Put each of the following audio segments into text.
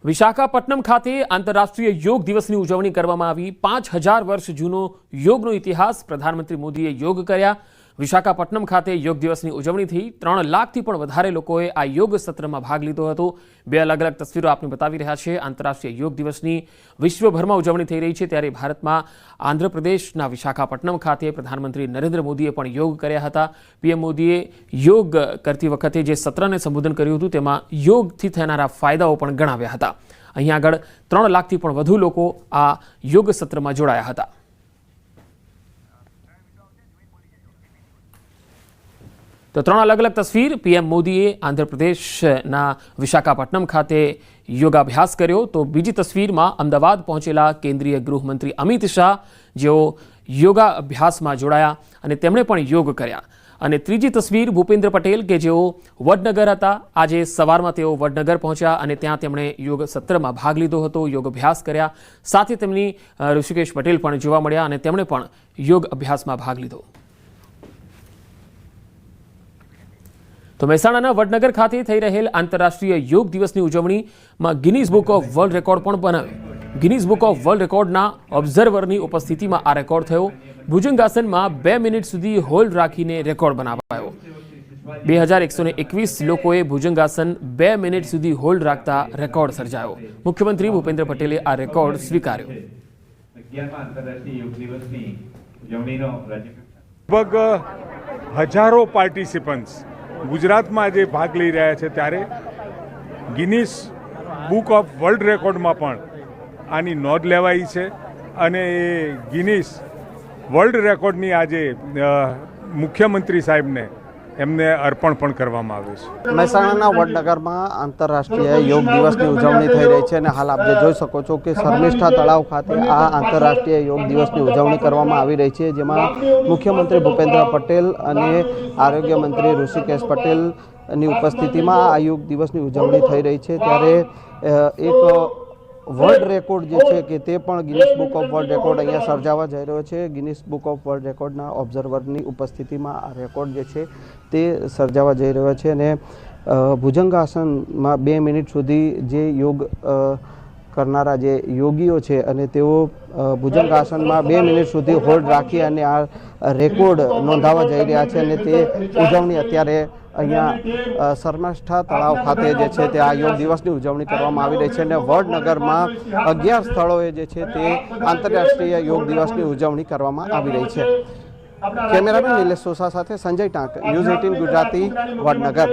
વિશાખાપટ્ટનમ ખાતે આંતરરાષ્ટ્રીય યોગ દિવસની ઉજવણી કરવામાં આવી। 5000 વર્ષ જૂનો યોગનો ઇતિહાસ। પ્રધાનમંત્રી મોદીએ યોગ કર્યા। વિશાખાપટ્ટનમ ખાતે યોગ દિવસની ઉજવણી થઈ। 3 લાખથી પણ વધારે લોકોએ આ યોગ સત્રમાં ભાગ લીધો હતો। બે અલગ અલગ તસવીરો આપને બતાવી રહ્યા છે। આંતરરાષ્ટ્રીય યોગ દિવસની વિશ્વભરમાં ઉજવણી થઈ રહી છે, ત્યારે ભારતમાં આંધ્રપ્રદેશના વિશાખાપટ્ટનમ ખાતે પ્રધાનમંત્રી નરેન્દ્ર મોદીએ પણ યોગ કર્યા હતા। પીએમ મોદીએ યોગ કરતી વખતે જે સત્રને સંબોધન કર્યું હતું તેમાં યોગથી થનારા ફાયદાઓ પણ ગણાવ્યા હતા। અહીં આગળ 3 લાખથી પણ વધુ લોકો આ યોગ સત્રમાં જોડાયા હતા। तो 3 अलग अलग तस्वीर। पीएम मोदीए आंध्रप्रदेशना विशाखापट्टनम खाते योगाभ्यास कर्यो। तो बीजी तस्वीर में अमदावाद पहुंचेला केंद्रीय गृहमंत्री अमित शाह जो योगाभ्यास में जोड़ाया और तेमणे पण योग कर्या। અને ત્રીજી તસવીર ભૂપેન્દ્ર પટેલ કે જેઓ વડનગર હતા। આજે સવારમાં તેઓ વડનગર પહોંચ્યા અને ત્યાં તેમણે યોગ સત્રમાં ભાગ લીધો હતો, યોગ અભ્યાસ કર્યા। સાથે તેમની ઋષિકેશ પટેલ પણ જોવા મળ્યા અને તેમણે પણ યોગ અભ્યાસમાં ભાગ લીધો। તો મહેસાણાના વડનગર ખાતે થઈ રહેલ આંતરરાષ્ટ્રીય યોગ દિવસની ઉજવણીમાં Guinness book of world record પણ બનાવ્યો। ગિનીઝ બુક ઓફ વર્લ્ડ રેકોર્ડના ઓબ્ઝર્વરની ઉપસ્થિતિમાં આ રેકોર્ડ થયો। ભુજંગાસનમાં 2 મિનિટ સુધી હોલ્ડ રાખીને રેકોર્ડ બનાવાયો। 2121 લોકોએ ભુજંગાસન 2 મિનિટ સુધી હોલ્ડ રાખતા રેકોર્ડ સર્જાયો। મુખ્યમંત્રી ભૂપેન્દ્ર પટેલે આ રેકોર્ડ સ્વીકાર્યો। લગભગ હજારો પાર્ટિસિપન્ટ્સ ગુજરાતમાં આજે ભાગ લઈ રહ્યા છે, ત્યારે ગિનીસ બુક ઓફ વર્લ્ડ રેકોર્ડમાં પણ આની નોંધ લેવાઈ છે અને એ ગિનીસ વર્લ્ડ રેકોર્ડની આજે મુખ્યમંત્રી સાહેબને એમને અર્પણ પણ કરવામાં આવે છે। મહેસાણાના વડનગરમાં આંતરરાષ્ટ્રીય યોગ દિવસની ઉજવણી થઈ રહી છે અને હાલ આપ જે જોઈ શકો છો કે શર્મિષ્ઠા તળાવ ખાતે આ આંતરરાષ્ટ્રીય યોગ દિવસની ઉજવણી કરવામાં આવી રહી છે, જેમાં મુખ્યમંત્રી ભૂપેન્દ્ર પટેલ અને આરોગ્ય મંત્રી ઋષિકેશ પટેલની ઉપસ્થિતિમાં આ યોગ દિવસની ઉજવણી થઈ રહી છે। ત્યારે એક વર્લ્ડ રેકોર્ડ જે છે કે તે પણ Guinness book of world record અહીંયા સર્જાવા જઈ રહ્યો છે। ગિનીસ બુક ઓફ વર્લ્ડ રેકોર્ડના ઓબ્ઝર્વરની ઉપસ્થિતિમાં આ રેકોર્ડ જે છે તે સર્જાવા જઈ રહ્યો છે અને ભુજંગાસનમાં 2 મિનિટ સુધી જે યોગ કરનારા જે યોગીઓ છે અને તેઓ ભુજંગાસનમાં 2 મિનિટ સુધી હોલ્ડ રાખી અને આ રેકોર્ડ નોંધાવા જઈ રહ્યા છે અને તે ઉજવણી અત્યારે અહીંયા શર્મિષ્ઠા તળાવ ખાતે જે છે તે આ યોગ દિવસની ઉજવણી કરવામાં આવી રહી છે અને વડનગરમાં 11 સ્થળોએ જે છે તે આંતરરાષ્ટ્રીય યોગ દિવસની ઉજવણી કરવામાં આવી રહી છે। કેમેરામેન નિલેશ સોસા સાથે સંજય ટાંક, ન્યૂઝ 18 ગુજરાતી, વડનગર।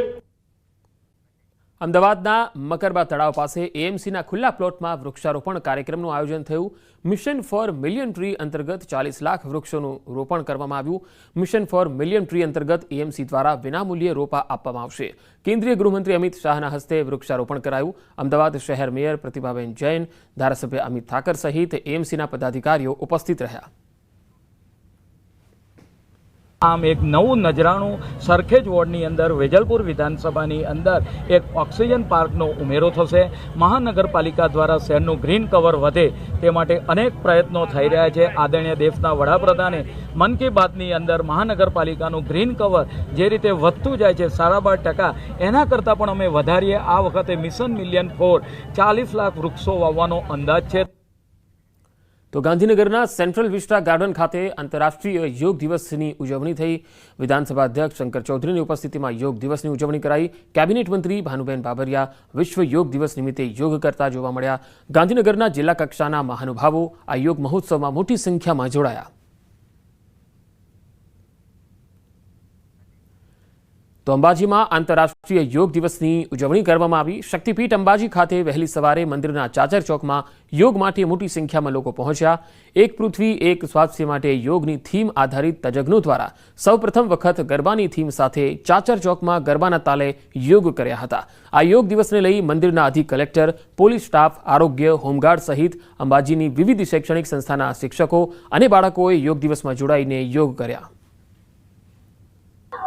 અમદાવાદના મકરબા તળાવ પાસે એએમસીના ખુલ્લા પ્લોટમાં વૃક્ષારોપણ કાર્યક્રમનું આયોજન થયું। મિશન ફોર મિલિયન ટ્રી અંતર્ગત 40 લાખ વૃક્ષોનું રોપણ કરવામાં આવ્યું। મિશન ફોર મિલિયન ટ્રી અંતર્ગત એએમસી દ્વારા વિનામૂલ્યે રોપા આપવામાં આવશે। કેન્દ્રીય ગૃહમંત્રી અમિત શાહના હસ્તે વૃક્ષારોપણ કરાયું। અમદાવાદ શહેર મેયર પ્રતિભાબેન જૈન, ધારાસભ્ય અમિત ઠાકર સહિત એએમસીના પદાધિકારીઓ ઉપસ્થિત રહ્યા। આમ એક નવું નજરાણું સરખેજ વોર્ડની અંદર વેજલપુર વિધાનસભાની અંદર એક ઓક્સિજન પાર્કનો ઉમેરો થશે। મહાનગરપાલિકા દ્વારા શહેરનું ગ્રીન કવર વધે તે માટે અનેક પ્રયત્નો થઈ રહ્યા છે। આદરણીય દેશના વડાપ્રધાને મન કી બાતની અંદર મહાનગરપાલિકાનું ગ્રીન કવર જે રીતે વધતું જાય છે 12.5%, એના કરતાં પણ અમે વધારીએ। આ વખતે મિશન મિલિયન ફોર 40 લાખ વૃક્ષો વાવવાનો અંદાજ છે। તો ગાંધીનગરના સેન્ટ્રલ વિસ્ટા ગાર્ડન ખાતે આંતરરાષ્ટ્રીય યોગ દિવસની ઉજવણી થઈ। વિધાનસભા અધ્યક્ષ શંકર ચૌધરીની ઉપસ્થિતિમાં યોગ દિવસની ઉજવણી કરાઈ। કેબિનેટ મંત્રી ભાનુબેન બાબરિયા વિશ્વ યોગ દિવસ નિમિત્તે યોગ કરતા જોવા મળ્યા। ગાંધીનગરના જિલ્લા કક્ષાના મહાનુભાવો આ યોગ મહોત્સવમાં મોટી સંખ્યામાં જોડાયા। તો અંબાજીમાં આંતરરાષ્ટ્રીય યોગ દિવસની ઉજવણી કરવામાં આવી। શક્તિપીઠ અંબાજી ખાતે વહેલી સવારે મંદિરના ચાચર ચોકમાં યોગ માટે મોટી સંખ્યામાં લોકો પહોંચ્યા। એક પૃથ્વી એક સ્વાસ્થ્ય માટે યોગની થીમ આધારિત તજજ્ઞો દ્વારા સૌપ્રથમ વખત ગરબાની થીમ સાથે ચાચર ચોકમાં ગરબાના તાલે યોગ કર્યા હતા। આ યોગ દિવસને લઈ મંદિરના અધિક કલેક્ટર, પોલીસ સ્ટાફ, આરોગ્ય, હોમગાર્ડ સહિત અંબાજીની વિવિધ શૈક્ષણિક સંસ્થાના શિક્ષકો અને બાળકોએ યોગ દિવસમાં જોડાઈને યોગ કર્યા।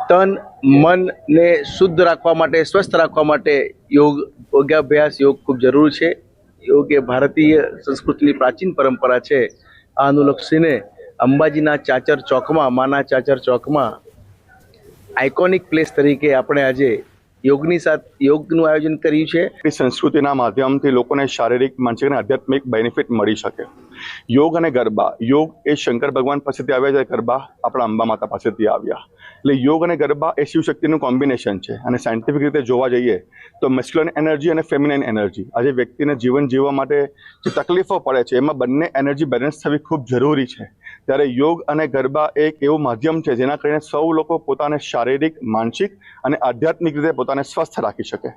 તન મનને શુદ્ધ રાખવા માટે, સ્વસ્થ રાખવા માટે યોગાભ્યાસ યોગ ખૂબ જરૂરી છે। યોગ એ ભારતીય સંસ્કૃતિની પ્રાચીન પરંપરા છે। આ અનુલક્ષીને અંબાજીના ચાચર ચોકમાં, માના ચાચર ચોકમાં આઇકોનિક પ્લેસ તરીકે આપણે આજે યોગનું આયોજન કર્યું છે। આપણી સંસ્કૃતિના માધ્યમથી લોકોને શારીરિક, માનસિક અને આધ્યાત્મિક બેનિફિટ મળી શકે। યોગ અને ગરબા, યોગ એ શંકર ભગવાન પાસેથી આવ્યા છે, ગરબા આપણા અંબા માતા પાસેથી આવ્યા। એટલે યોગ અને ગરબા એ શિવશક્તિનું કોમ્બિનેશન છે અને સાયન્ટિફિક રીતે જોવા જઈએ તો મેસ્ક્યુલન એનર્જી અને ફેમિનાઇન એનર્જી, આજે વ્યક્તિને જીવન જીવવા માટે જે તકલીફો પડે છે એમાં બંને એનર્જી બેલેન્સ થવી ખૂબ જરૂરી છે। ત્યારે યોગ અને ગરબા એક એવું માધ્યમ છે જેના કારણે સૌ લોકો પોતાને શારીરિક, માનસિક અને આધ્યાત્મિક રીતે પોતાને સ્વસ્થ રાખી શકે।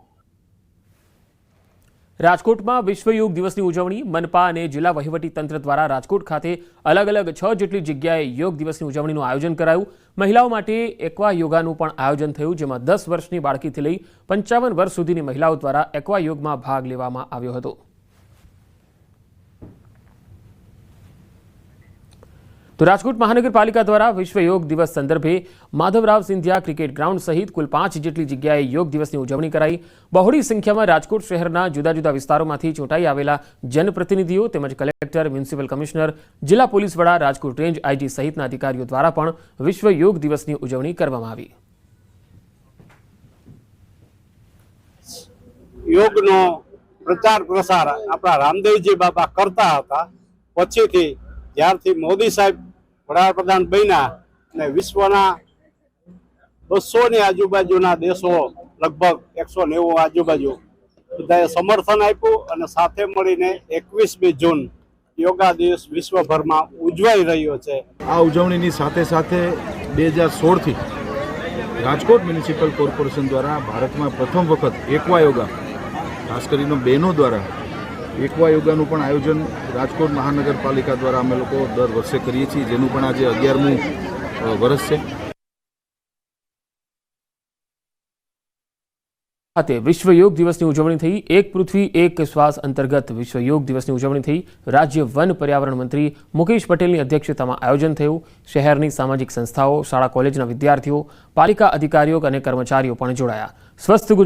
રાજકોટમાં વિશ્વ યોગ દિવસની ઉજવણી મનપા અને જિલ્લા વહીવટી તંત્ર દ્વારા રાજકોટ ખાતે અલગ અલગ 6 જેટલી જગ્યાએ યોગ દિવસની ઉજવણીનું આયોજન કરાયું। મહિલાઓ માટે એક્વા યોગાનું પણ આયોજન થયું, જેમાં 10 વર્ષની બાળકીથી લઈ 55 વર્ષ સુધીની મહિલાઓ દ્વારા એક્વા યોગમાં ભાગ લેવામાં આવ્યો હતો। તો રાજકોટ મહાનગરપાલિકા દ્વારા વિશ્વ યોગ દિવસ સંદર્ભે માધવરાવ સિંધિયા ક્રિકેટ ગ્રાઉન્ડ સહિત કુલ 5 જેટલી જગ્યાએ યોગ દિવસની ઉજવણી કરાઈ। બહોળી સંખ્યામાં રાજકોટ શહેરના જુદા જુદા વિસ્તારોમાંથી ચૂંટાઈ આવેલા જનપ્રતિનિધિઓ તેમજ કલેક્ટર, મ્યુનિસિપલ કમિશનર, જિલ્લા પોલીસ વડા, રાજકોટ રેન્જ આઈજી સહિતના અધિકારીઓ દ્વારા પણ વિશ્વ યોગ દિવસની ઉજવણી કરવામાં આવી। યોગનો પ્રચાર પ્રસાર આપણા રામદેવજી બાબા કરતા હતા। પછીથી જ્યારથી મોદી સાહેબ વડાપ્રધાન બન્યા અને વિશ્વના 200ની આજુબાજુના દેશો, લગભગ 190 આજુબાજુ બધાએ સમર્થન આપ્યું અને સાથે મળીને 21મી જૂન યોગા દિવસ વિશ્વભરમાં ઉજવાઈ રહ્યો છે। આ ઉજવણીની સાથે સાથે 2016થી રાજકોટ મ્યુનિસિપલ કોર્પોરેશન દ્વારા ભારતમાં પ્રથમ વખત એક્વા યોગા, ખાસ કરીને બહેનો દ્વારા એક્વા યોગાનું પણ આયોજન રાજકોટ મહાનગરપાલિકા દ્વારા અમે લોકો દર વર્ષે કરીએ છીએ, જેનું પણ આજે 11મું વર્ષ છે। ખાતે વિશ્વ યોગ દિવસની ઉજવણી થઈ। એક પૃથ્વી એક શ્વાસ અંતર્ગત વિશ્વ યોગ દિવસની ઉજવણી થઈ। રાજ્ય વન પર્યાવરણ મંત્રી મુકેશ પટેલની અધ્યક્ષતામાં આયોજન થયું। શહેરની સામાજિક સંસ્થાઓ, શાળા કોલેજના વિદ્યાર્થીઓ, પાલિકા અધિકારીઓ અને કર્મચારીઓ પણ જોડાયા। સ્વસ્થ